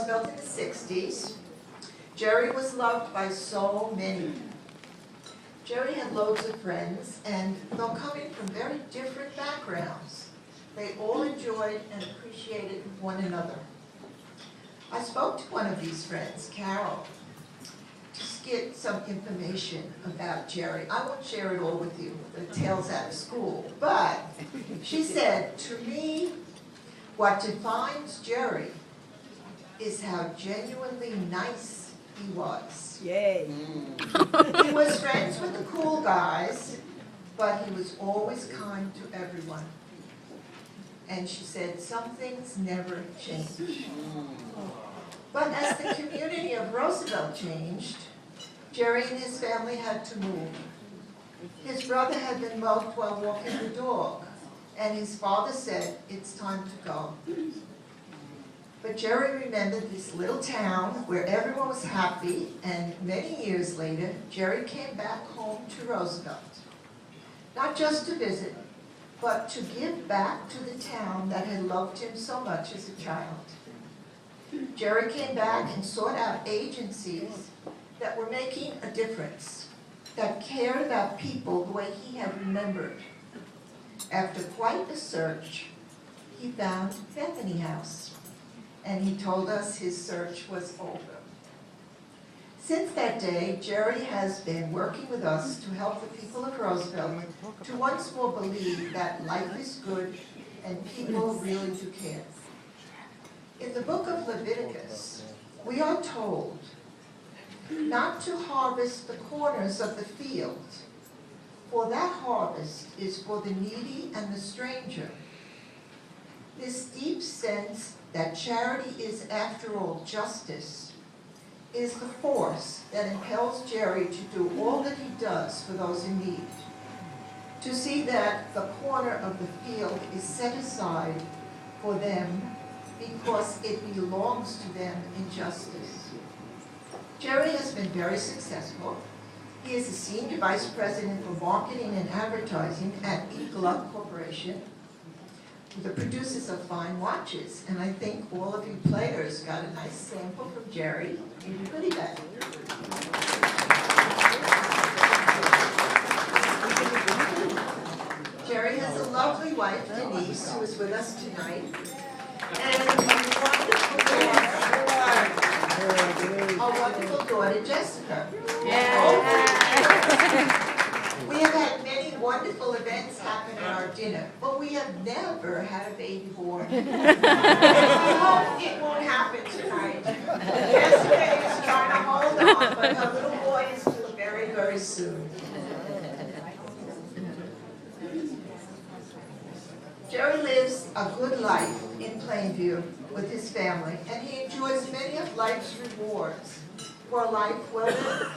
Roosevelt in the 60s. Jerry was loved by so many. Jerry had loads of friends, and though coming from very different backgrounds, they all enjoyed and appreciated one another. I spoke to one of these friends, Carol, to get some information about Jerry. I won't share it all with you, the tales out of school, but she said, to me, what defines Jerry is how genuinely nice he was. Yay. He was friends with the cool guys, but he was always kind to everyone. And she said, some things never change. But as the community of Roosevelt changed, Jerry and his family had to move. His brother had been mugged while walking the dog, and his father said, it's time to go. But Jerry remembered this little town where everyone was happy, and many years later, Jerry came back home to Roosevelt. Not just to visit, but to give back to the town that had loved him so much as a child. Jerry came back and sought out agencies that were making a difference, that cared about people the way he had remembered. After quite a search, he found Bethany House, and he told us his search was over. Since that day, Jerry has been working with us to help the people of Roosevelt to once more believe that life is good and people really do care. In the book of Leviticus, we are told not to harvest the corners of the field, for that harvest is for the needy and the stranger. This deep sense that charity is, after all, justice, is the force that impels Jerry to do all that he does for those in need, to see that the corner of the field is set aside for them because it belongs to them in justice. Jerry has been very successful. He is the Senior Vice President for Marketing and Advertising at Eagle Corporation, the producers of fine watches, and I think all of you players got a nice sample from Jerry in your goodie bag. Jerry has a lovely wife, Denise, who is with us tonight, and a wonderful daughter, Jessica. We have had many wonderful events happen at our dinner, but we have never had a baby born. And we hope it won't happen tonight. Jessica is trying to hold on, but her little boy is due very, very soon. Jerry lives a good life in Plainview with his family, and he enjoys many of life's rewards for a life well lived.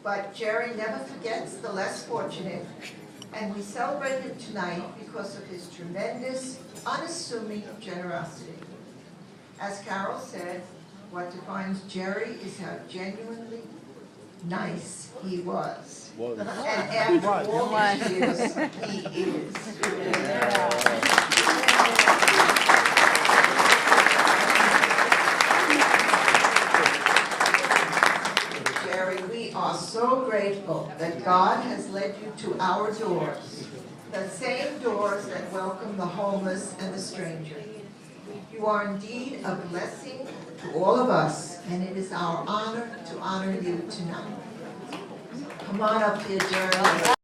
But Jerry never forgets the less fortunate, and we celebrate him tonight because of his tremendous, unassuming generosity. As Carol said, what defines Jerry is how genuinely nice he was. And after all these years, he is. We are so grateful that God has led you to our doors, the same doors that welcome the homeless and the stranger. You are indeed a blessing to all of us, and it is our honor to honor you tonight. Come on up here, Jerry.